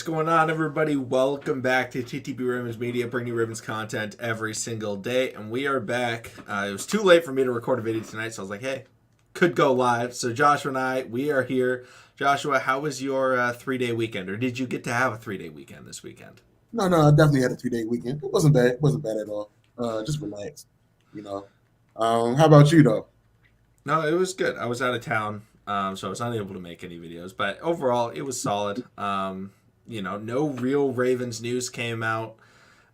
going on, everybody? Welcome back to TTP Ravens Media, bringing you Ravens content every single day. And we are back. It was too late for me to record a video tonight, so I was like, hey, could go live. So Joshua and I, we are here. Joshua, how was your 3-day weekend? Or did you get to have a 3-day weekend this weekend? No, I definitely had a 3-day weekend. It wasn't bad. It wasn't bad at all. Just relaxed, you know. How about you though? No, it was good. I was out of town, so I was unable to make any videos. But overall, it was solid. No real Ravens news came out.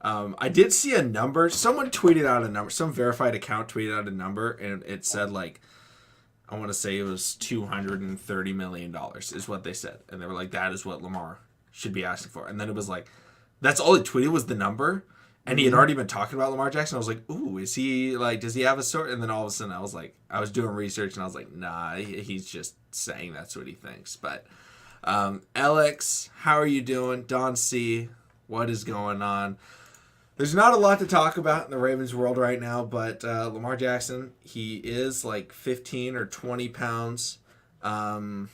I did see a number. Someone tweeted out a number. Some verified account tweeted out a number, and it said like, I want to say it was $230 million is what they said, and they were like, that is what Lamar should be asking for. And then it was like, that's all he tweeted was the number, and he had already been talking about Lamar Jackson. I was like, ooh, is he like, does he have a sort? And then all of a sudden, I was like, I was doing research, and I was like, nah, he's just saying that's what he thinks. But Alex, how are you doing? Don C, what is going on? There's not a lot to talk about in the Ravens world right now, but Lamar Jackson, he is like 15 or 20 pounds, heavier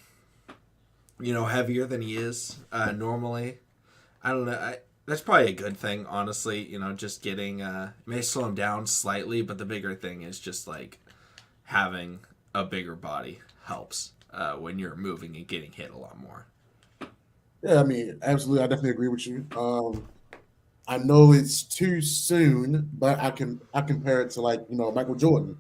than he is normally. I don't know. That's probably a good thing, honestly. Just getting it may slow him down slightly, but the bigger thing is just like having a bigger body helps when you're moving and getting hit a lot more. Yeah, I mean, absolutely. I definitely agree with you. I know it's too soon, but I compare it to Michael Jordan.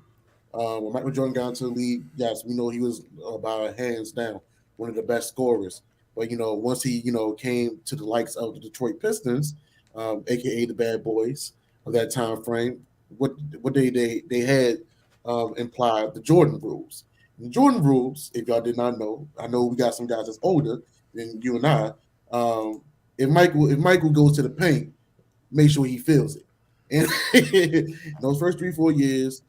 When Michael Jordan got into the league, yes, we know he was by hands down one of the best scorers. But once he came to the likes of the Detroit Pistons, aka the Bad Boys of that time frame, what they had implied the Jordan rules. And the Jordan rules, if y'all did not know, I know we got some guys that's older than you and I. If Michael goes to the paint, make sure he feels it. And those first 3-4 years,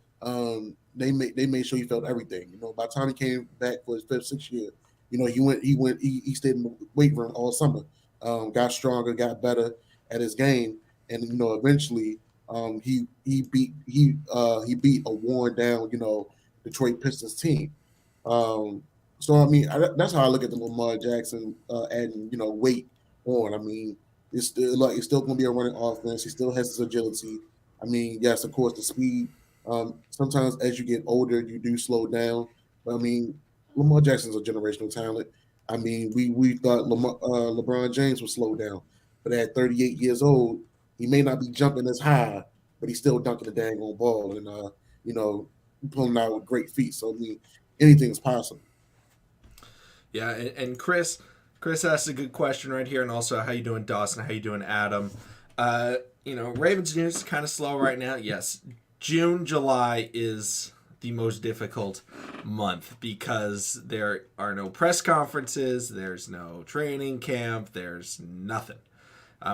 they made sure he felt everything. By the time he came back for his fifth, sixth year, he stayed in the weight room all summer. Got stronger, got better at his game, and eventually, he beat a worn down Detroit Pistons team. So I mean, that's how I look at the Lamar Jackson adding weight on. I mean, it's still going to be a running offense. He still has his agility. I mean, yes, of course, the speed. Sometimes as you get older, you do slow down. But I mean, Lamar Jackson's a generational talent. I mean, we thought LeBron James would slow down, but at 38 years old, he may not be jumping as high, but he's still dunking the dang on ball and you know pulling out with great feet. So I mean, anything's possible. Yeah, and Chris asked a good question right here, and also how you doing, Dawson? How you doing, Adam? Ravens news is kind of slow right now. Yes, June, July is the most difficult month because there are no press conferences, there's no training camp, there's nothing.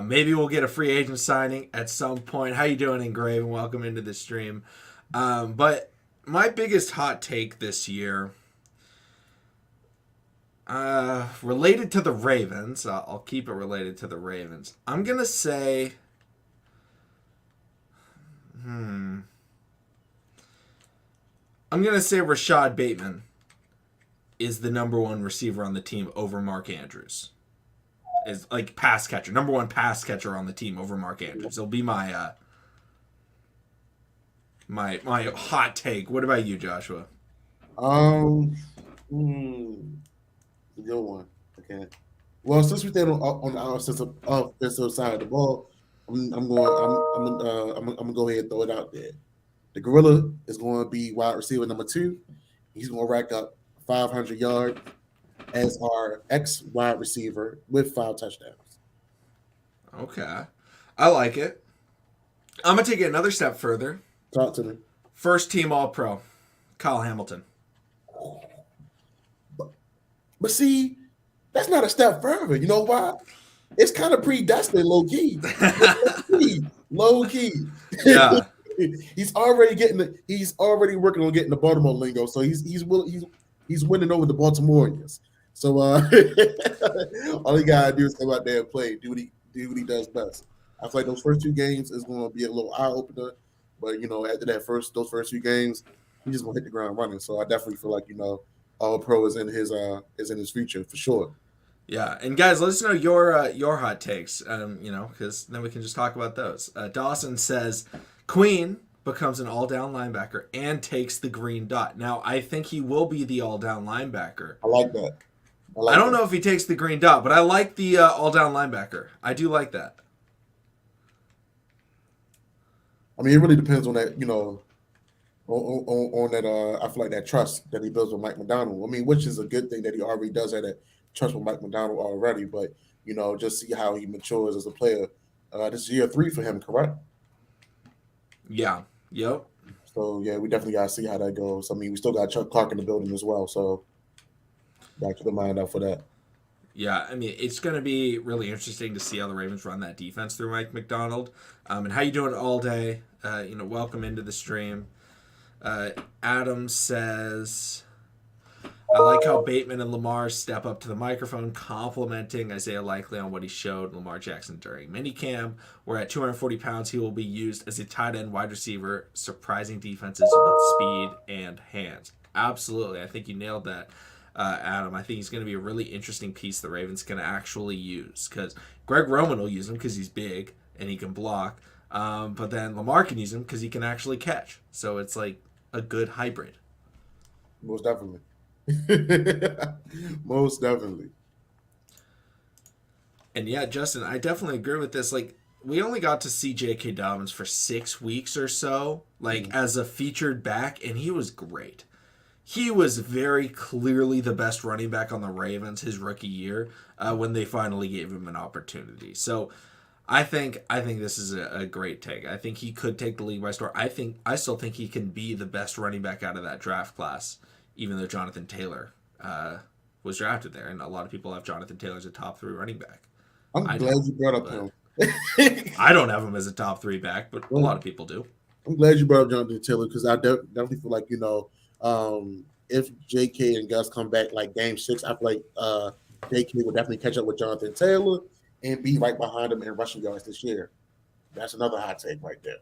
Maybe we'll get a free agent signing at some point. How you doing, Engrave? Welcome into the stream. But my biggest hot take this year, related to the Ravens, I'll keep it related to the Ravens. I'm gonna say, Rashad Bateman is the number one receiver on the team over Mark Andrews. Is like pass catcher, number one pass catcher on the team over Mark Andrews. It'll be my my hot take. What about you, Joshua? Um, hmm, Good one. Okay. Well, since we stayed on the offensive side of the ball, I'm gonna go ahead and throw it out there. The Gorilla is going to be wide receiver number 2. He's going to rack up 500 yards as our ex wide receiver with 5 touchdowns. Okay, I like it. I'm gonna take it another step further. Talk to me. First team All Pro, Kyle Hamilton. But see, that's not a step further. You know why? It's kind of predestined, low key. Low key. Yeah. He's already working on getting the Baltimore lingo, so he's winning over the Baltimoreans. So all he gotta do is come out there and play, do what he does best. I feel like those first 2 games is going to be a little eye opener, but after those first 2 games, he's just gonna hit the ground running. So I definitely feel like All Pro is in his future for sure. Yeah, and guys, let us know your hot takes. Because then we can just talk about those. Dawson says Queen becomes an all down linebacker and takes the green dot. Now, I think he will be the all down linebacker. I like that. I I like don't that. know if he takes the green dot, but I like the all down linebacker. I do like that. I mean, it really depends on that, on that. I feel like that trust that he builds with Mike McDonald. I mean, which is a good thing that he already does have that trust with Mike McDonald already. But just see how he matures as a player. This is year 3 for him, correct? Yeah. Yep. So yeah, we definitely gotta see how that goes. I mean, we still got Chuck Clark in the building as well, so gotta keep the mind out for that. Yeah, I mean, it's going to be really interesting to see how the Ravens run that defense through Mike McDonald. And how you doing all day? Welcome into the stream. Uh, Adam says, I like how Bateman and Lamar step up to the microphone, complimenting Isaiah Likely on what he showed Lamar Jackson during minicamp, where at 240 pounds, he will be used as a tight end wide receiver, surprising defenses with speed and hands. Absolutely. I think you nailed that, Adam. I think he's going to be a really interesting piece the Ravens can actually use, because Greg Roman will use him because he's big and he can block. But then Lamar can use him because he can actually catch. So it's like a good hybrid. Most definitely. Most definitely. And yeah, Justin, I definitely agree with this. Like, we only got to see J.K. Dobbins for 6 weeks or so, like, as a featured back, and he was great. He was very clearly the best running back on the Ravens his rookie year when they finally gave him an opportunity. So I think this is a great take. I think he could take the league by storm. I still think he can be the best running back out of that draft class, even though Jonathan Taylor was drafted there, and a lot of people have Jonathan Taylor as a top 3 running back. I'm I glad don't, you brought up but him. I don't have him as a top 3 back, but a lot of people do. I'm glad you brought up Jonathan Taylor because I definitely feel like if J.K. and Gus come back like Game 6, I feel like J.K. will definitely catch up with Jonathan Taylor and be right behind him in rushing yards this year. That's another hot take right there.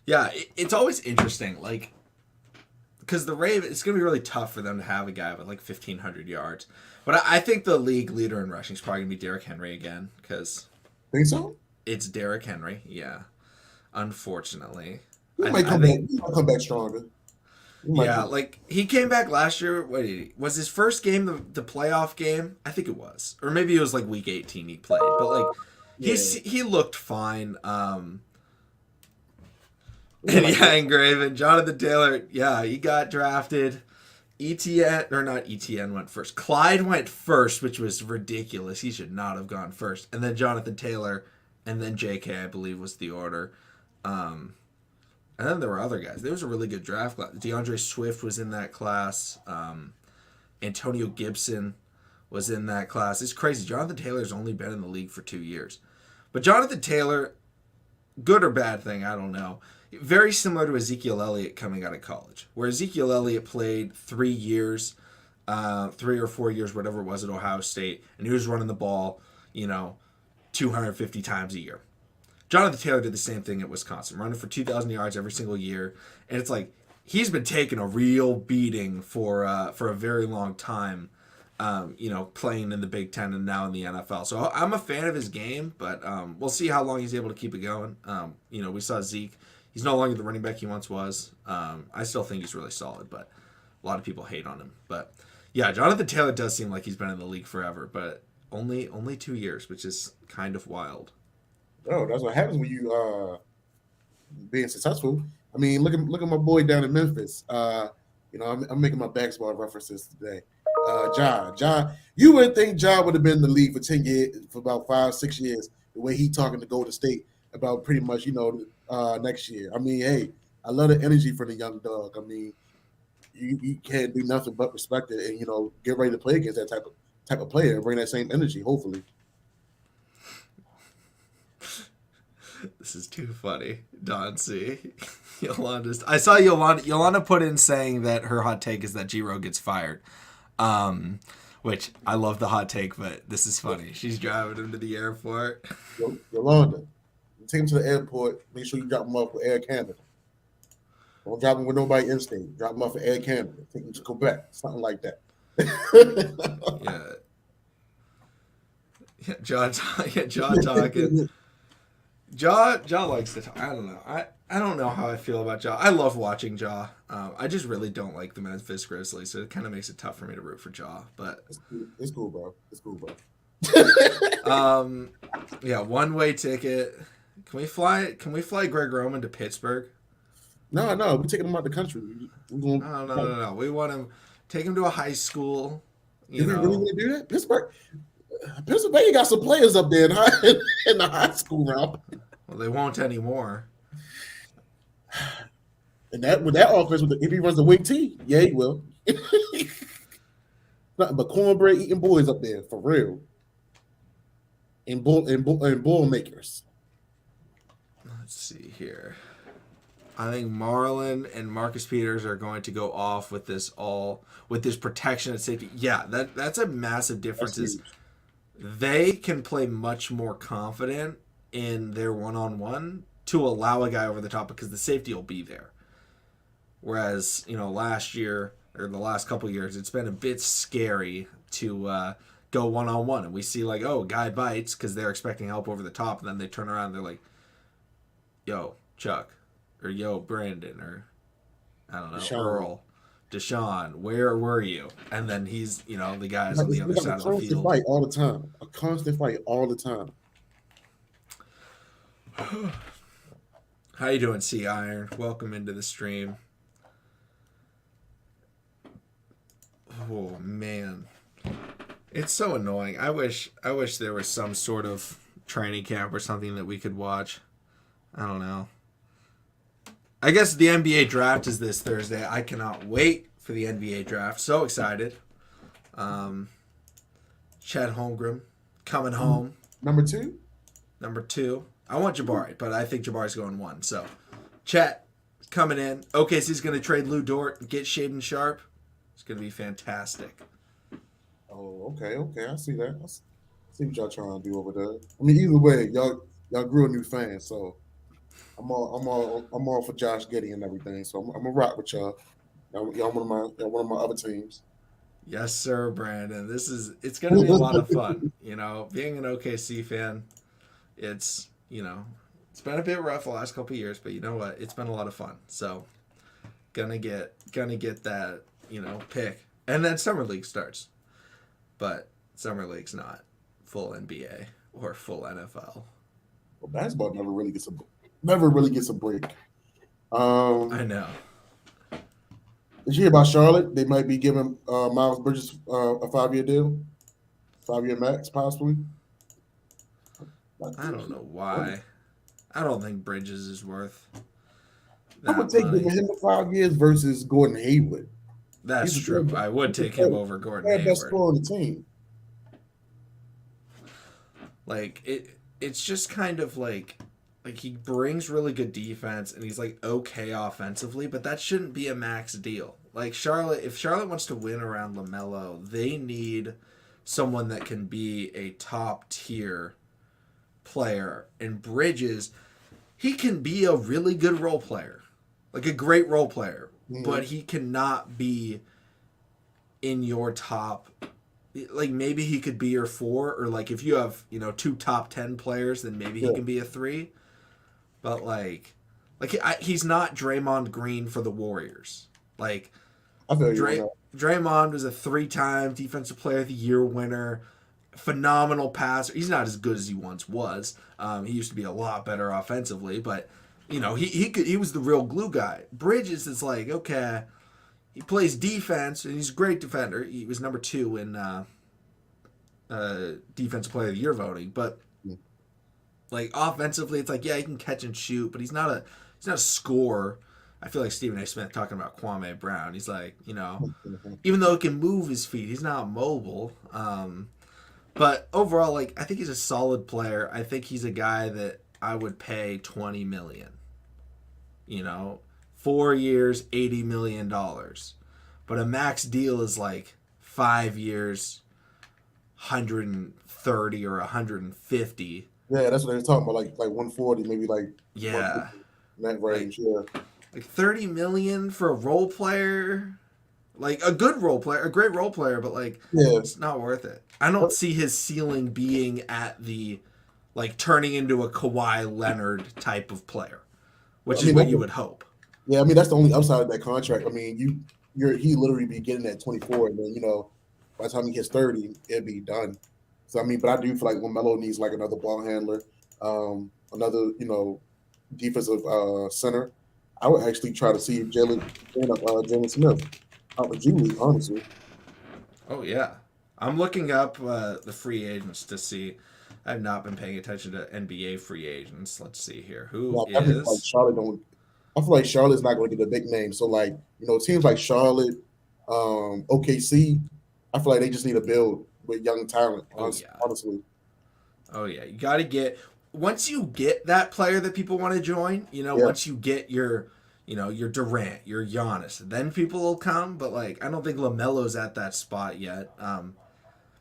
Yeah, it's always interesting, like, because the Ravens, it's going to be really tough for them to have a guy with like 1,500 yards. But I think the league leader in rushing is probably going to be Derrick Henry again, because Think so? it's Derrick Henry. Yeah, unfortunately, He I, might I come back. think. He might come back stronger. He might Yeah, come. like he came back last year. Was his first game the playoff game? I think it was, or maybe it was like week 18 he played. But like Yeah. he looked fine. Yeah, And like yeah, Engraven, Jonathan Taylor. Yeah, he got drafted. ETN or not ETN went first. Clyde went first, which was ridiculous. He should not have gone first. And then Jonathan Taylor, and then JK, I believe, was the order. And then there were other guys. There was a really good draft class. DeAndre Swift was in that class. Antonio Gibson was in that class. It's crazy. Jonathan Taylor's only been in the league for 2 years. But Jonathan Taylor, good or bad thing, I don't know. Very similar to Ezekiel Elliott coming out of college, where Ezekiel Elliott played 3 years, 3 or 4 years, whatever it was, at Ohio State, and he was running the ball, 250 times a year. Jonathan Taylor did the same thing at Wisconsin, running for 2,000 yards every single year, and it's like he's been taking a real beating for a very long time. Playing in the Big Ten and now in the NFL. So I'm a fan of his game, but we'll see how long he's able to keep it going. We saw Zeke. He's no longer the running back he once was. I still think he's really solid, but a lot of people hate on him. But yeah, Jonathan Taylor does seem like he's been in the league forever, but only 2 years, which is kind of wild. Oh, that's what happens when you being successful. I mean, look at my boy down in Memphis. I'm making my basketball references today. Ja, you wouldn't think Ja would have been in the league for 10 years, for about 5, 6 years. The way he talking to Golden State about pretty much, next year. I mean, hey, I love the energy for the young dog. I mean, you can't do nothing but respect it and get ready to play against that type of player and bring that same energy. Hopefully, This is too funny. Don C. I saw Yolanda put in saying that her hot take is that Giro gets fired. Which I love the hot take, but this is funny. She's driving him to the airport. Yolanda, take him to the airport. Make sure you drop him off with Air Canada. Don't drop him with nobody in state. Drop him off at Air Canada. Take him to Quebec. Something like that. Yeah. Yeah, Jaw talking. Jaw likes to talk. I don't know. I don't know how I feel about Jaw. I love watching Jaw. I just really don't like the Memphis Grizzlies, so it kind of makes it tough for me to root for Jaw. But It's cool, bro. It's cool, bro. Yeah, one-way ticket. Can we fly? Can we fly Greg Roman to Pittsburgh? No, we're taking them out the country. We're No, gonna, no. We want him. Take him to a high school. do we really want to do that? Pennsylvania got some players up there in the high school realm. Well, they won't anymore. And that with that offense, if he runs the wing T, yeah, he will. Nothing but cornbread eating boys up there for real. And bull makers. Let's see here. I think Marlon and Marcus Peters are going to go off with this protection and safety. Yeah, that's a massive difference. Is they can play much more confident in their one-on-one to allow a guy over the top because the safety will be there. Whereas, last year or the last couple of years, it's been a bit scary to go one-on-one. And we see guy bites because they're expecting help over the top. And then they turn around and they're like, yo, Chuck. Or yo, Brandon. Or, I don't know, Earl. Deshaun, where were you? And then he's, the guy's on the other side of the field. Fight all the time. A constant fight all the time. How you doing, Sea Iron? Welcome into the stream. Oh man, it's so annoying. I wish there was some sort of training camp or something that we could watch. I don't know. I guess the NBA draft is this Thursday. I cannot wait for the NBA draft. So excited. Chad Holmgren coming home. Number two. I want Jabari, but I think Jabari's going 1. So, Chet coming in. OKC's going to trade Lou Dort and get Shaden Sharp. It's going to be fantastic. Oh, okay. I see that. I see what y'all trying to do over there. I mean, either way, y'all grew a new fan, so I'm all for Josh Giddey and everything. So I'm gonna rock with y'all. Y'all one of my other teams. Yes, sir, Brandon. It's going to be a lot of fun. Being an OKC fan, it's been a bit rough the last couple of years, but you know what? It's been a lot of fun. So, gonna get that pick, and then summer league starts, but summer league's not full NBA or full NFL. Well, basketball never really gets a break. I know. Did you hear about Charlotte? They might be giving Miles Bridges a 5-year deal, 5-year max, possibly. I don't know why. I don't think Bridges is worth that I would take money. him to 5 years versus Gordon Hayward. That's true. I would take him over Gordon Hayward. Best scorer on the team. It's just kind of like he brings really good defense and he's okay offensively, but that shouldn't be a max deal. If Charlotte wants to win around LaMelo, they need someone that can be a top tier player. And Bridges, he can be a really good role player, a great role player, but he cannot be in your top. Maybe he could be your 4, or if you have 2 top 10 players, then maybe he can be a 3. But he's not Draymond Green for the Warriors. I feel Draymond was a 3-time Defensive Player of the Year winner. Phenomenal passer. He's not as good as he once was. He used to be a lot better offensively, but he was the real glue guy. Bridges is okay, he plays defense and he's a great defender. He was number 2 in Defensive Player of the Year voting, but offensively, it's he can catch and shoot, but he's not a scorer. I feel like Stephen A. Smith talking about Kwame Brown. He's even though he can move his feet, he's not mobile. But overall, I think he's a solid player. I think he's a guy that I would pay $20 million. 4 years, $80 million. But a max deal is 5 years, 130 or 150. Yeah, that's what they're talking about. 140, maybe yeah, that range. Yeah, $30 million for a role player. Like a good role player, a great role player, but like Yeah. it's not worth it. I don't see his ceiling being at the like turning into a Kawhi Leonard type of player, which I is mean, what you would hope. yeah, I mean that's the only upside of that contract. I mean, he literally be getting at 24, and then by the time he hits 30, it'll be done. So I mean, but I do feel like LaMelo needs like another ball handler, another defensive center. I would actually try to see if Jalen Smith out of G League, honestly. Oh yeah, I'm looking up the free agents to see. I've not been paying attention to NBA free agents. Let's see here. Who Yeah, I feel like is? Charlotte don't. I feel like Charlotte's not going to get a big name. So like teams like Charlotte, OKC, I feel like they just need to build with young talent. Oh yeah. Honestly, Oh yeah. You got to get once you get that player that people want to join. yeah, Once you get your Durant, your Giannis, then people will come. But like, I don't think Lamelo's at that spot yet.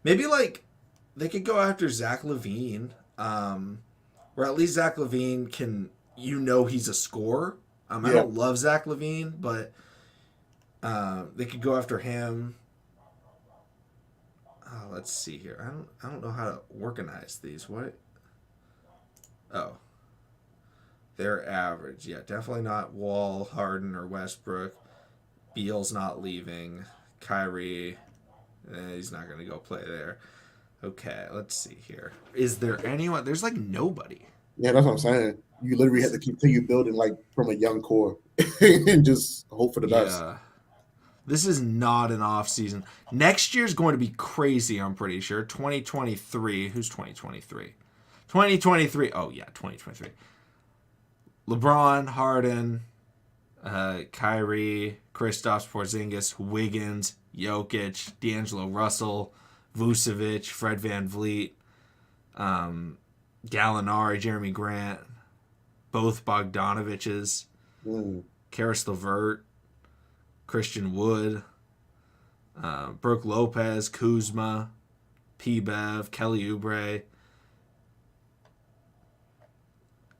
Maybe like they could go after Zach LaVine, or at least Zach LaVine can. He's a scorer. I yeah. don't love Zach LaVine, but they could go after him. Let's see here. I don't know how to organize these. What? Oh, they're average. Yeah, definitely not Wall, Harden, or Westbrook. Beal's not leaving. Kyrie, he's not going to go play there. Okay, let's see here. Is there anyone? There's like nobody. Yeah, that's what I'm saying. You literally have to continue building like from a young core and just hope for the best. Yeah. This is not an off season. Next year's going to be crazy, I'm pretty sure. 2023. Who's 2023? 2023. Oh, yeah, 2023. LeBron, Harden, Kyrie, Kristaps Porzingis, Wiggins, Jokic, D'Angelo Russell, Vucevic, Fred Van Vliet, Gallinari, Jeremy Grant, both Bogdanoviches, Karis LeVert, Christian Wood, Brooke Lopez, Kuzma, P-Bev, Kelly Oubre.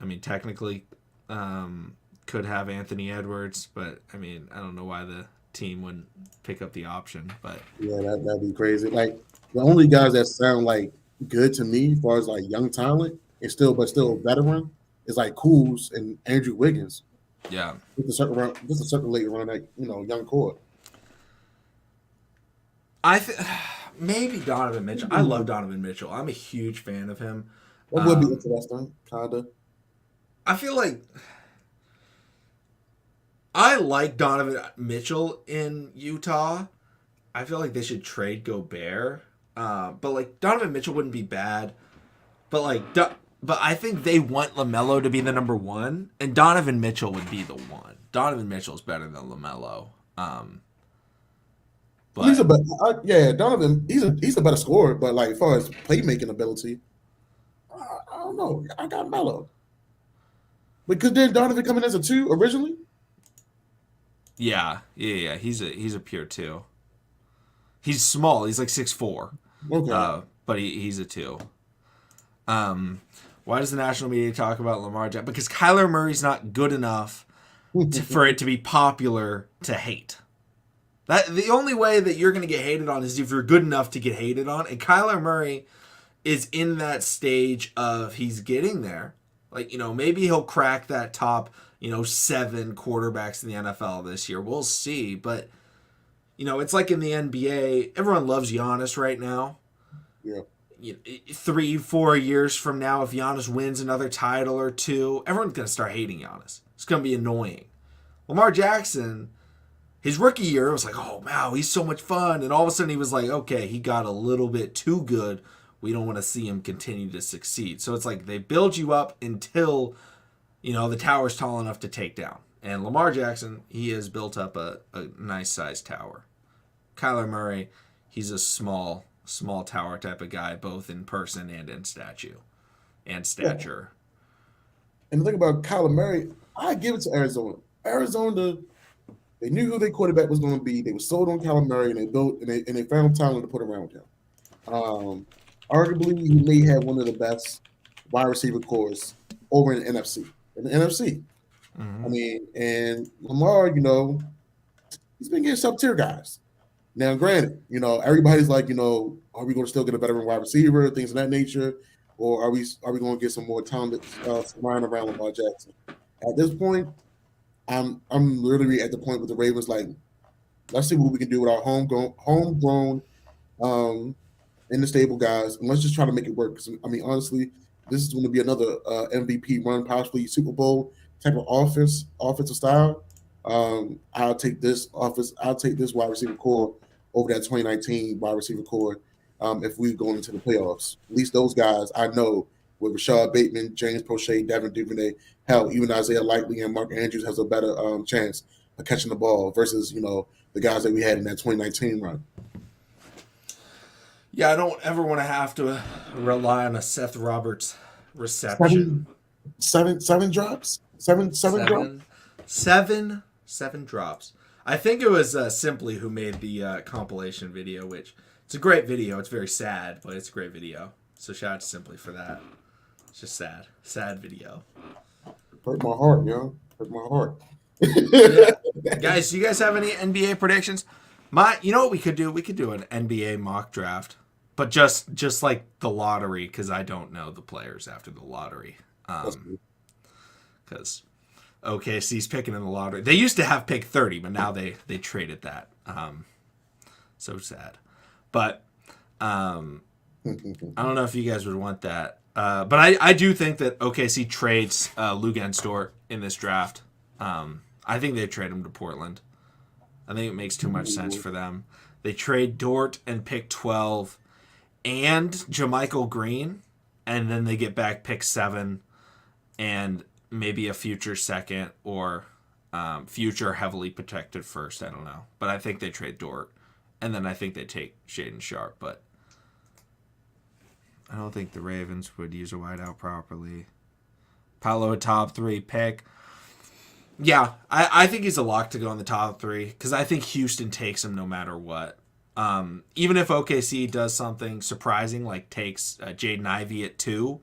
I mean, technically could have Anthony Edwards, but I mean, I don't know why the team wouldn't pick up the option. But yeah, that'd be crazy. Like the only guys that sound like good to me, as far as like young talent and still veteran, is like Kuz and Andrew Wiggins. yeah, Just a circulate around that young core. Maybe Donovan Mitchell. I love Donovan Mitchell. I'm a huge fan of him. That would be interesting, kinda. I feel like I like Donovan Mitchell in Utah. I feel like they should trade Gobert. But like Donovan Mitchell wouldn't be bad. But but I think they want LaMelo to be the number one, and Donovan Mitchell would be the one. Donovan Mitchell's better than LaMelo. But He's a better, Donovan. He's a better scorer, but like as far as playmaking ability, I don't know. I got Melo because then Donovan coming as a 2 originally. yeah. He's a pure 2. He's small. He's like 6'4". Okay. But he's a 2. Why does the national media talk about Lamar Jackson? Because Kyler Murray's not good enough for it to be popular to hate. The only way that you're going to get hated on is if you're good enough to get hated on. And Kyler Murray is in that stage of he's getting there. Like, maybe he'll crack that top, 7 quarterbacks in the NFL this year. We'll see. But, it's like in the NBA. Everyone loves Giannis right now. Yeah. 3-4 years from now, if Giannis wins another title or 2, everyone's going to start hating Giannis. It's going to be annoying. Lamar Jackson, his rookie year, it was like, oh, wow, he's so much fun. And all of a sudden he was like, okay, he got a little bit too good. We don't want to see him continue to succeed. So it's like they build you up until, the tower's tall enough to take down. And Lamar Jackson, he has built up a nice-sized tower. Kyler Murray, he's a small tower type of guy, both in person and in stature. And the thing about Kyler Murray, I give it to Arizona. Arizona, they knew who their quarterback was going to be. They were sold on Kyler Murray, and they built and they found talent to put around him. Arguably, he may have one of the best wide receiver cores over in the NFC. Mm-hmm. I mean, and Lamar, he's been getting sub-tier guys. Now, granted, everybody's like, are we going to still get a better wide receiver, things of that nature, or are we going to get some more talented flying around Lamar Jackson? At this point, I'm literally at the point with the Ravens, like, let's see what we can do with our homegrown, um, in the stable guys, and let's just try to make it work. 'Cause, I mean, honestly, this is going to be another MVP run, possibly Super Bowl type of offensive style. I'll take this office. I'll take this wide receiver core over that 2019 wide receiver core. If we go into the playoffs, at least those guys I know with Rashad Bateman, James Prochet, Devin Duvernay, hell, even Isaiah Likely and Mark Andrews has a better chance of catching the ball versus the guys that we had in that 2019 run. Yeah, I don't ever want to have to rely on a Seth Roberts reception. Seven drops. Seven drops. Seven drops. I think it was Simply who made the compilation video, which it's a great video. It's very sad, but it's a great video. So shout out to Simply for that. It's just sad video. Hurt my heart, yo. Hurt my heart. Yeah. Guys, do you guys have any NBA predictions? You know what we could do? We could do an NBA mock draft, but just like the lottery, because I don't know the players after the lottery. Because OKC's picking in the lottery. They used to have pick 30, but now they traded that. So sad. But I don't know if you guys would want that. But I do think that OKC trades Luguentz in this draft. I think they trade him to Portland. I think it makes too much sense for them. They trade Dort and pick 12 and JaMychal Green, and then they get back pick 7 and maybe a future second or future heavily protected first. I don't know. But I think they trade Dort, and then I think they take Shaden Sharp. But I don't think the Ravens would use a wideout properly. Paolo, a top 3 pick. Yeah, I think he's a lock to go in the top 3 because I think Houston takes him no matter what. Even if OKC does something surprising like takes Jaden Ivey at 2,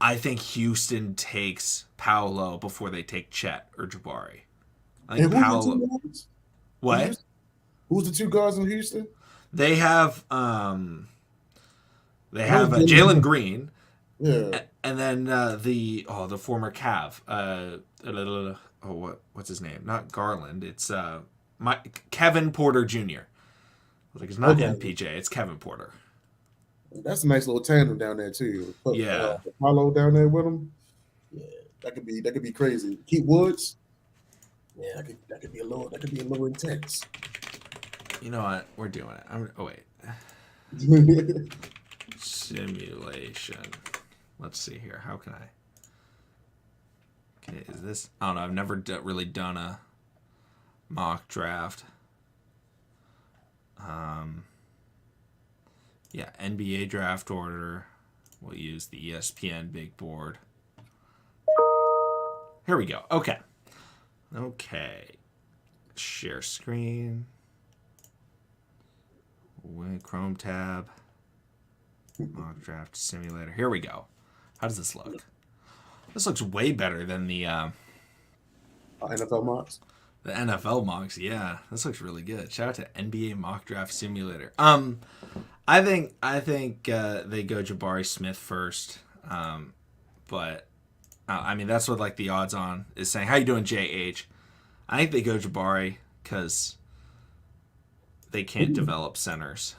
I think Houston takes Paolo before they take Chet or Jabari. I think Paolo. What? Who's the 2 guards in Houston? They have Jalen Green. Yeah. And then the former Cav. What's his name? Not Garland. It's Kevin Porter Jr. Like it's not MPJ. It's Kevin Porter. That's a nice little tandem down there too. Put, yeah, Paolo down there with him. Yeah, that could be crazy. Keith Woods. Yeah, that could be a little intense. You know what? We're doing it. Simulation. Let's see here. How can I? Okay, is this? I don't know. I've never really done a mock draft. Yeah, NBA draft order. We'll use the ESPN big board. Here we go. Okay. Share screen. Chrome tab. Mock draft simulator. Here we go. How does this look? This looks way better than the NFL mocks. The NFL mocks, yeah. This looks really good. Shout out to NBA mock draft simulator. I think they go Jabari Smith first. But I mean that's what like the odds on is saying. How you doing, JH? I think they go Jabari because they can't develop centers.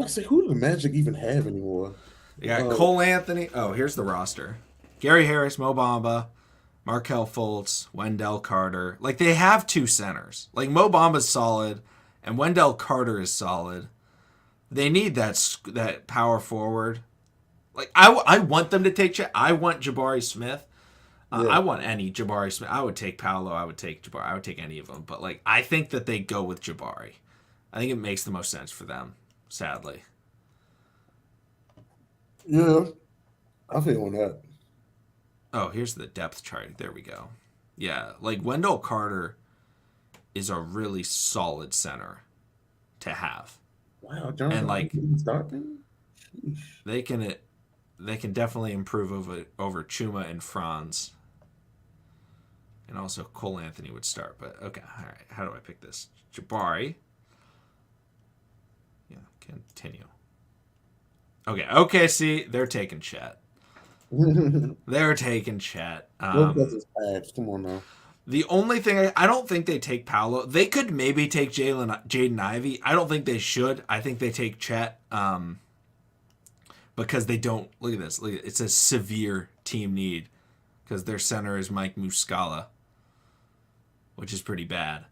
I say, who do the Magic even have anymore? They got Cole Anthony. Oh, here's the roster. Gary Harris, Mo Bamba, Markelle Fultz, Wendell Carter. Like, they have 2 centers. Like, Mo Bamba's solid, and Wendell Carter is solid. They need that power forward. Like, I want them to take I want Jabari Smith. I want any Jabari Smith. I would take Paolo. I would take Jabari. I would take any of them. But, like, I think that they go with Jabari. I think it makes the most sense for them, sadly. Yeah, I feel on that. Oh, here's the depth chart. There we go. Yeah, like Wendell Carter is a really solid center to have. Wow, John, and like they can definitely improve over Chuma and Franz. And also Cole Anthony would start, but okay, all right. How do I pick this? Jabari. Yeah, continue. Okay, OKC, they're taking Chet. They're taking Chet. No Cousins pads. Come on now. The only thing I don't think they take Paolo. They could maybe take Jaden Ivey. I don't think they should. I think they take Chet because they don't. Look at this. Look at, it's a severe team need because their center is Mike Muscala, which is pretty bad.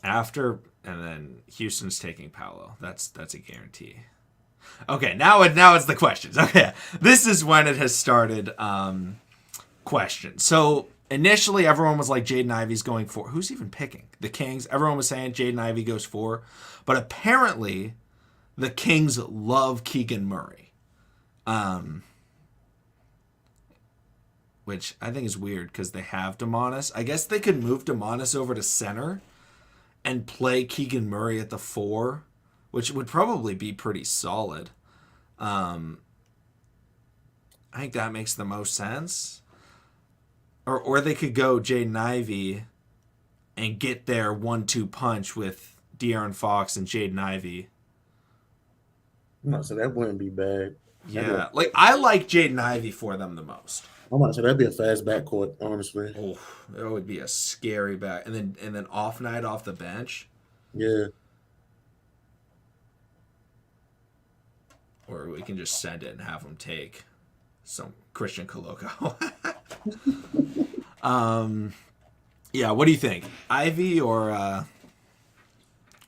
After and then Houston's taking Paolo. That's a guarantee. Okay, now it's the questions. Okay, this is when it has started. Questions. So initially, everyone was like Jaden Ivey's going 4. Who's even picking? The Kings. Everyone was saying Jaden Ivey goes 4, but apparently, the Kings love Keegan Murray, which I think is weird because they have Demonis. I guess they could move Demonis over to center and play Keegan Murray at the 4, which would probably be pretty solid. I think that makes the most sense. Or they could go Jaden Ivey and get their 1-2 punch with De'Aaron Fox and Jaden Ivey. No, so that wouldn't be bad. Yeah, like I like Jaden Ivey for them the most. I'm about to say that'd be a fast backcourt, honestly. Oh, it would be a scary back, and then off night off the bench. Yeah. Or we can just send it and have them take some Christian Coloco. Yeah, what do you think? Ivy or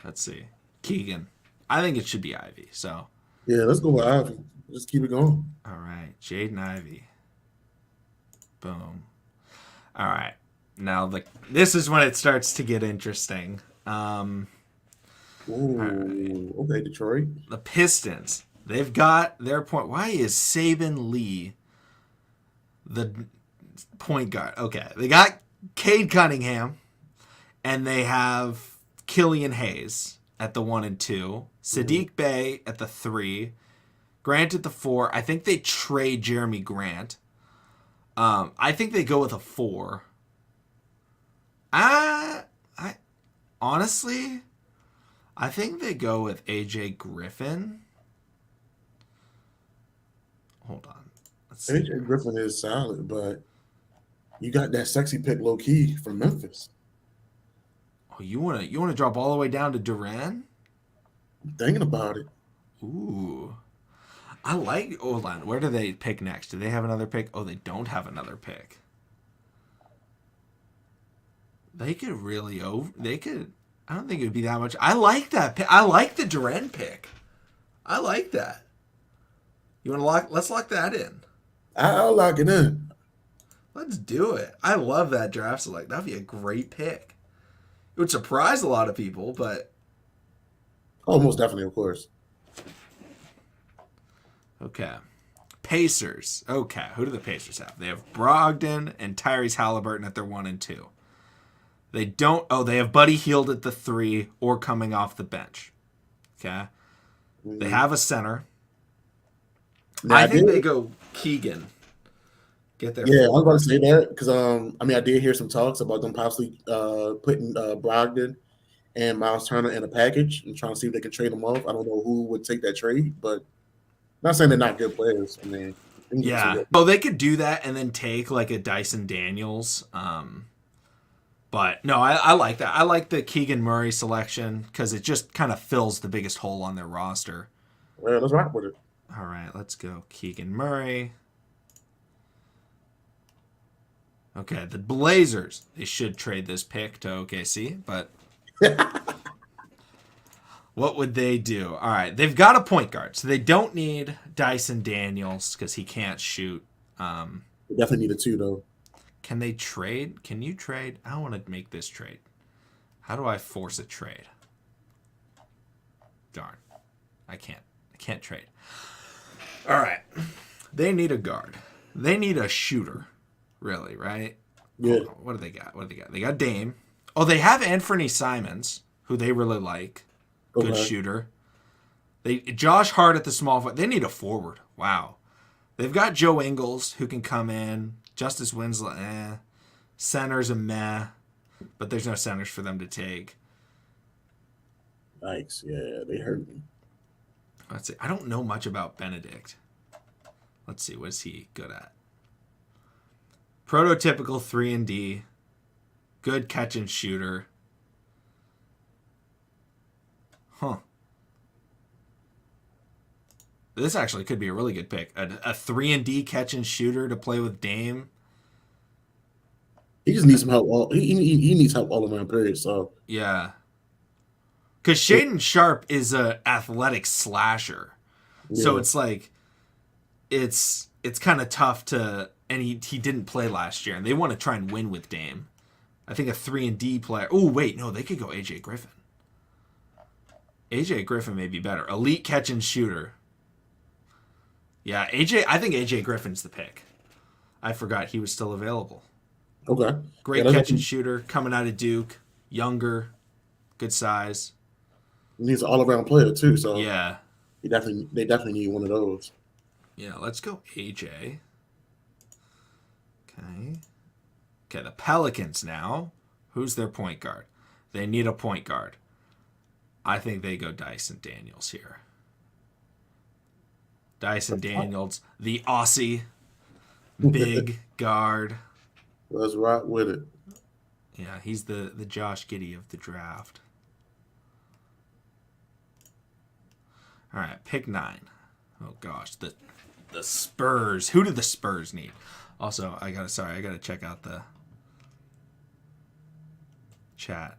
let's see, Keegan? I think it should be Ivy. So yeah, let's go with Ivy. Just keep it going. All right, Jaden Ivey. Boom. All right, now this is when it starts to get interesting. Ooh, right. Okay, Detroit. The Pistons. They've got their point. Why is Saban Lee the point guard? Okay, they got Cade Cunningham, and they have Killian Hayes at the 1 and 2, Sadiq Bey at the 3, Grant at the 4. I think they trade Jeremy Grant. I think they go with a 4. I honestly, I think they go with AJ Griffin. Hold on. Let's see. AJ Griffin is solid, but you got that sexy pick low key from Memphis. Oh, you wanna drop all the way down to Duran? I'm thinking about it. Ooh. I like. Hold on. Where do they pick next? Do they have another pick? Oh, they don't have another pick. They could really They could. I don't think it would be that much. I like that pick. I like the Duran pick. I like that. You want to lock? Let's lock that in. I'll lock it in. Let's do it. I love that draft select. That'd be a great pick. It would surprise a lot of people, but Oh, most definitely, of course. okay. Pacers. Okay, who do the Pacers have? They have Brogdon and Tyrese Halliburton at their 1 and 2. They don't. Oh, they have Buddy Hield at the 3 or coming off the bench. Okay. They have a center. Now, I think they go Keegan. Get there. Yeah, I was about to say that because I did hear some talks about them possibly putting Brogdon and Miles Turner in a package and trying to see if they can trade them off. I don't know who would take that trade, but not saying they're not good players. I mean, yeah. Oh, they could do that and then take like a Dyson Daniels. But no, I like that. I like the Keegan Murray selection because it just kind of fills the biggest hole on their roster. Well, let's rock with it. All right, let's go Keegan Murray. Okay, the Blazers. They should trade this pick to OKC, but what would they do? All right, they've got a point guard, so they don't need Dyson Daniels because he can't shoot. We definitely need a 2, though. Can they trade? Can you trade? I want to make this trade. How do I force a trade? Darn. I can't trade. All right. They need a guard. They need a shooter. Really, right? Yeah. What do they got? They got Dame. Oh, they have Anthony Simons, who they really like. Good shooter. Josh Hart at the small forward. They need a forward. Wow. They've got Joe Ingles, who can come in. Justice Winslow, Center's a meh. But there's no centers for them to take. Yikes. Yeah, they hurt me. Let's see. I don't know much about Benedict. Let's see. What is he good at? Prototypical 3-and-D. Good catch and shooter. Huh. This actually could be a really good pick. A 3-and-D catch and shooter to play with Dame. He just needs some help. He needs help all around, period. So Yeah. Because Shaden Sharp is a athletic slasher. yeah. So it's like, it's kind of tough to, and he didn't play last year, and they want to try and win with Dame. I think a 3-and-D player. Oh, wait, no, they could go AJ Griffin. AJ Griffin may be better. Elite catch and shooter. Yeah, I think AJ Griffin's the pick. I forgot he was still available. Okay. Great catch and shooter, coming out of Duke, younger, good size. He needs an all-around player too. So yeah, they definitely need one of those. Yeah, let's go AJ. Okay, the Pelicans now. Who's their point guard? They need a point guard. I think they go Dyson Daniels here. Dyson Daniels, the Aussie, big guard. Let's rock with it. Yeah, he's the Josh Giddey of the draft. All right, pick 9. Oh gosh, the Spurs. Who do the Spurs need? Also, I gotta check out the chat.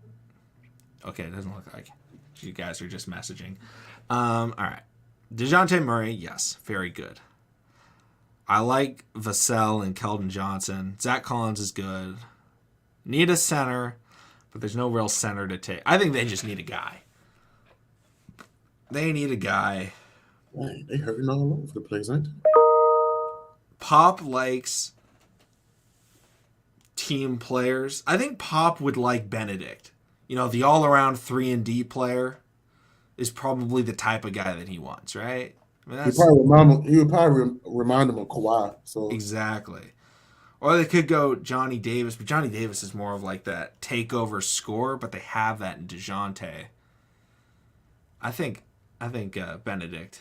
Okay, it doesn't look like you guys are just messaging. All right, DeJounte Murray, yes, very good. I like Vassell and Keldon Johnson. Zach Collins is good. Need a center, but there's no real center to take. I think they just need a guy. They need a guy. Man, they hurting all over the place, ain't they? Pop likes team players. I think Pop would like Benedict. You know, the all-around 3-and-D player is probably the type of guy that he wants, right? I mean, he would probably remind him of Kawhi. So exactly. Or they could go Johnny Davis, but Johnny Davis is more of like that takeover scorer, but they have that in DeJounte. I think Benedict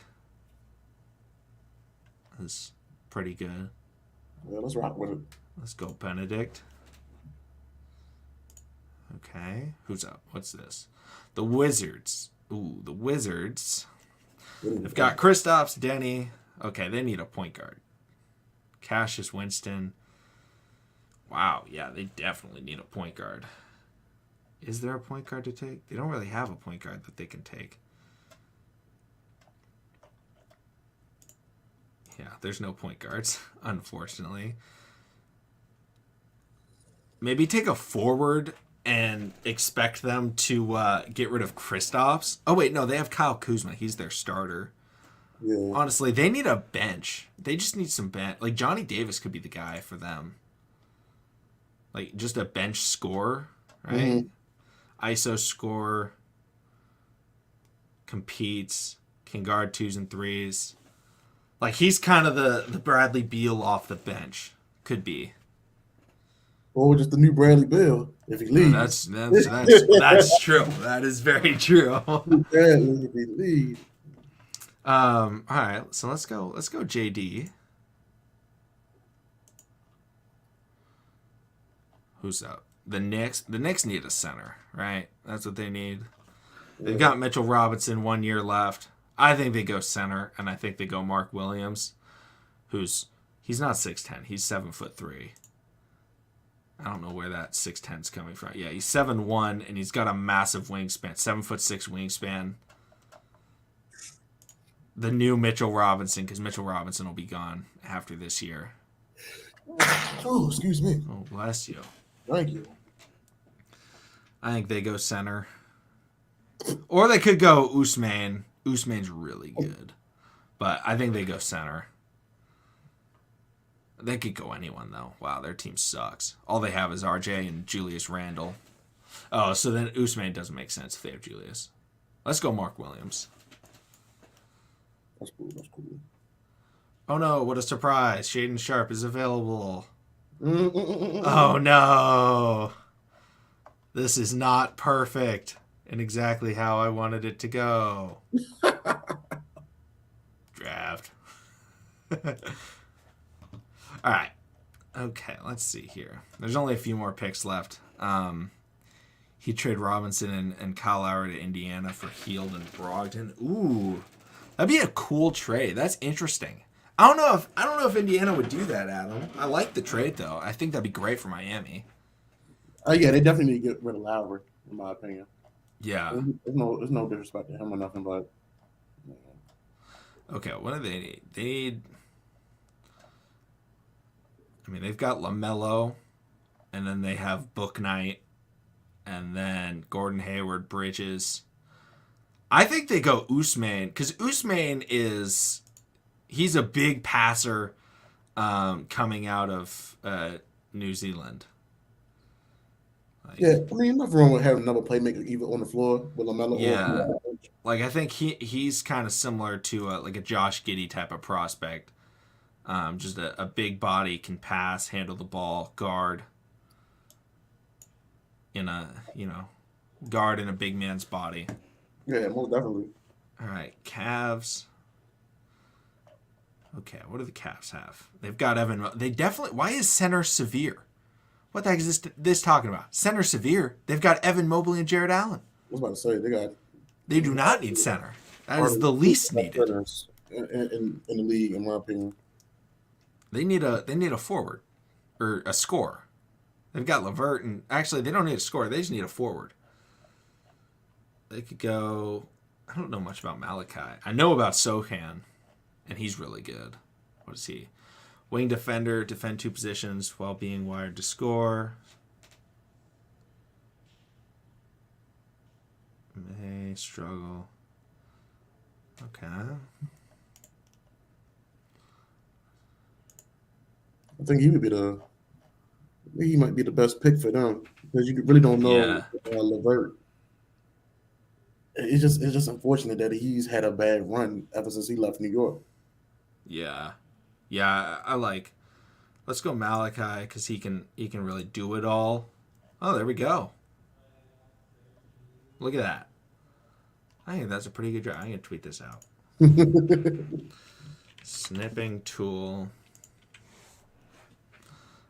is pretty good. Yeah, let's rock with it. Let's go Benedict. Okay. Who's up? What's this? The Wizards. Ooh, the Wizards. They've got Kristaps, Denny. Okay, they need a point guard. Cassius Winston. Wow, yeah, they definitely need a point guard. Is there a point guard to take? They don't really have a point guard that they can take. Yeah, there's no point guards, unfortunately. Maybe take a forward and expect them to get rid of Kristaps. Oh, wait, no, they have Kyle Kuzma. He's their starter. Yeah. Honestly, they need a bench. They just need some bench. Like, Johnny Davis could be the guy for them. Like, just a bench scorer, right? Mm-hmm. ISO scorer. Competes. Can guard 2s and 3s. Like, he's kind of the Bradley Beal off the bench. Could be. Or just the new Bradley Beal if he leaves. That's true. That is very true. Bradley if he leaves. All right, so let's go JD. Who's up? The Knicks need a center, right? That's what they need. They've got Mitchell Robinson 1 year left. I think they go center, and I think they go Mark Williams, he's not 6'10", he's 7'3". I don't know where that 6'10's coming from. Yeah, he's 7'1", and he's got a massive wingspan, 7'6" wingspan. The new Mitchell Robinson, because Mitchell Robinson will be gone after this year. Oh, excuse me. Oh, bless you. Thank you. I think they go center. Or they could go Usman. Usman's really good. But I think they go center. They could go anyone, though. Wow, their team sucks. All they have is RJ and Julius Randle. Oh, so then Usman doesn't make sense if they have Julius. Let's go Mark Williams. That's cool. Oh, no, what a surprise. Shaden Sharp is available. Oh, no. This is not perfect. and exactly how I wanted it to go. Draft. All right. Okay, let's see here. There's only a few more picks left. He traded Robinson and Kyle Lowry to Indiana for Heald and Brogdon. Ooh, that'd be a cool trade. That's interesting. I don't know if Indiana would do that, Adam. I like the trade though. I think that'd be great for Miami. Yeah, they definitely need to get rid of Lowry, in my opinion. Yeah. There's no disrespect to him or nothing, but Okay, what do they need? They need. I mean, they've got LaMelo, and then they have Book Knight, and then Gordon Hayward, Bridges. I think they go Usman because Usman he's a big passer coming out of New Zealand. yeah, I mean, nothing wrong with having another playmaker even on the floor with LaMelo. Yeah, like I think he's kind of similar to like a Josh Giddey type of prospect. Just a big body, can pass, handle the ball, guard in a guard in a big man's body. Yeah, most definitely. All right, Cavs. Okay, what do the Cavs have? They've got Evan. They definitely. Why is center severe? What the heck is this talking about? Center severe. They've got Evan Mobley and Jared Allen. I was about to say they got. They do not need center. That is the least needed. In the league, in my opinion. They need a forward or a scorer. They've got LeVert, and actually they don't need a scorer. They just need a forward. They could go. I don't know much about Malachi. I know about Sohan, and he's really good. What is he? Wing defender, defend two positions while being wired to score. May struggle. Okay. I think he might be the best pick for them because you really don't know LeVert. It's just unfortunate that he's had a bad run ever since he left New York. Yeah, I like. Let's go Malachi because he can really do it all. Oh, there we go. Look at that. I think that's a pretty good draft. I'm gonna tweet this out. Snipping tool.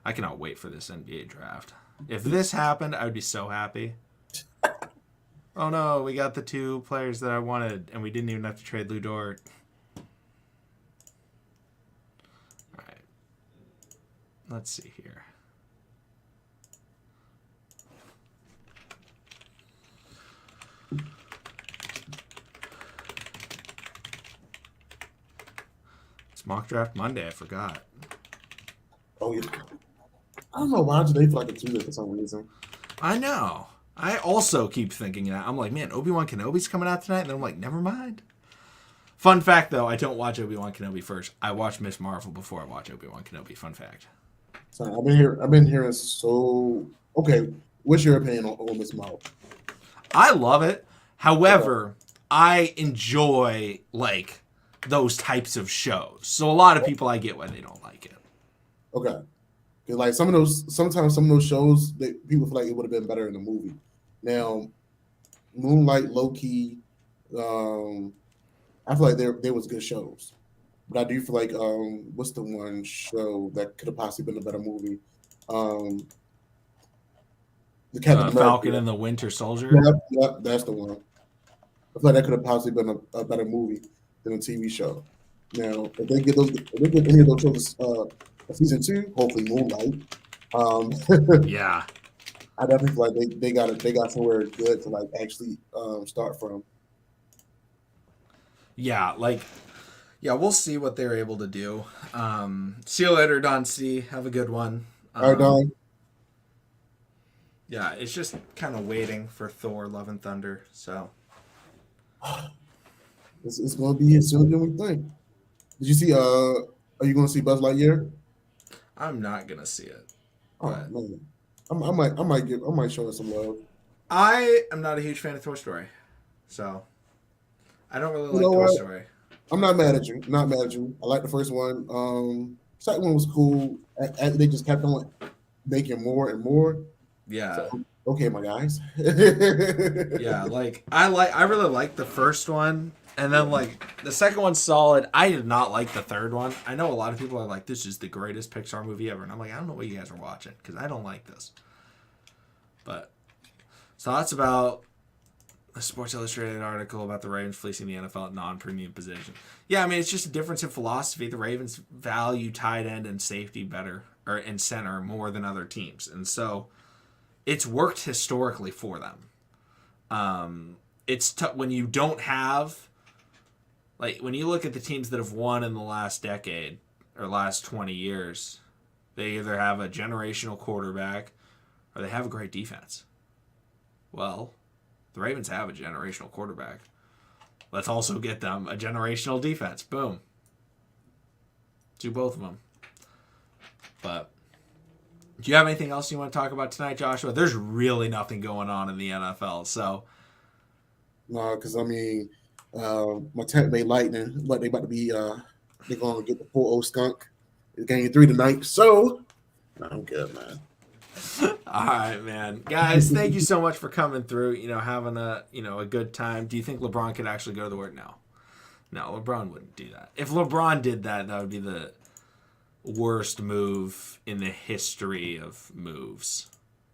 I cannot wait for this NBA draft. If this happened, I would be so happy. Oh no, we got the two players that I wanted, and we didn't even have to trade Lou Dort. All right. Let's see here. It's mock draft Monday. I forgot. Oh yeah. I don't know why do they feel like a Tuesday for some reason. I know. I also keep thinking that. I'm like, man, Obi-Wan Kenobi's coming out tonight, and then I'm like, never mind. Fun fact, though, I don't watch Obi-Wan Kenobi first. I watch Miss Marvel before I watch Obi-Wan Kenobi. Fun fact. So I've been hearing so. Okay, what's your opinion on Miss Marvel? I love it. However, I enjoy like those types of shows. So a lot of people, I get why they don't like it. Okay. Like sometimes some of those shows that people feel like it would have been better in the movie. Now, Moonlight, low key, I feel like there was good shows, but I do feel like what's the one show that could have possibly been a better movie? The Captain Falcon and the Winter Soldier. Yep, that's the one. I feel like that could have possibly been a better movie than a TV show. Now, if they get any of those shows. Season 2, hopefully Moonlight. Yeah, I definitely feel like they got somewhere good to like actually start from. Yeah, we'll see what they're able to do. See you later, Don C. Have a good one. All right, Don. Yeah, it's just kind of waiting for Thor: Love and Thunder. So it's going to be here sooner than we think. Did you see? Are you going to see Buzz Lightyear? I'm not gonna see it. Oh man, I might show it some love. I am not a huge fan of Toy Story, so I don't really like Toy Story. I'm not mad at you. Not mad at you. I like the first one. Second one was cool. They just kept on making more and more. Yeah. So Okay, my guys. Yeah, like I really like the first one, and then like the second one's solid. I did not like the third one. I know a lot of people are like, "This is the greatest Pixar movie ever," and I'm like, I don't know what you guys are watching because I don't like this. But so that's about a Sports Illustrated article about the Ravens fleecing the NFL at non-premium position. Yeah, I mean it's just a difference in philosophy. The Ravens value tight end and safety better, or in center more than other teams, and so it's worked historically for them. It's when you don't have, like, when you look at the teams that have won in the last decade or last 20 years, they either have a generational quarterback or they have a great defense. Well, the Ravens have a generational quarterback. Let's also get them a generational defense. Boom. Do both of them. But do you have anything else you want to talk about tonight, Joshua? There's really nothing going on in the NFL, so. No, because I mean, my Tampa Bay Lightning, but they about to be, they're going to get the 4-0 skunk. It's game 3 tonight, so I'm good, man. All right, man. Guys, thank you so much for coming through, having a good time. Do you think LeBron could actually go to the work? No, LeBron wouldn't do that. If LeBron did that, that would be the worst move in the history of moves.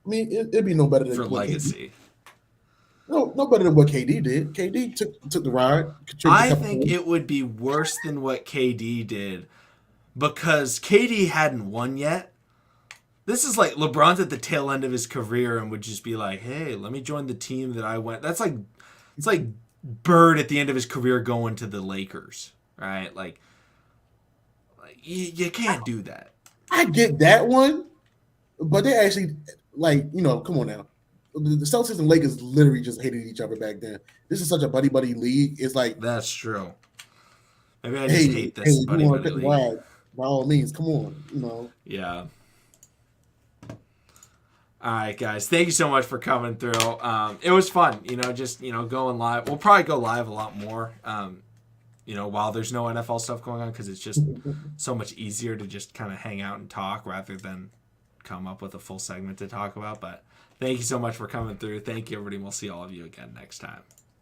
I mean, it'd be no better than for legacy. No better than what KD did. KD took the ride. I think it would be worse than what KD did because KD hadn't won yet. This is like LeBron's at the tail end of his career and would just be like, "Hey, let me join the team that I went." It's like Bird at the end of his career going to the Lakers, right? Like you can't do that. I get that one, but they actually come on now. The Celtics and Lakers literally just hated each other back then. This is such a buddy league. It's like that's true. Maybe I just hate this buddy league. Ride, by all means, come on, Yeah. All right, guys. Thank you so much for coming through. It was fun, just going live. We'll probably go live a lot more, while there's no NFL stuff going on because it's just so much easier to just kind of hang out and talk rather than come up with a full segment to talk about. But thank you so much for coming through. Thank you, everybody. We'll see all of you again next time.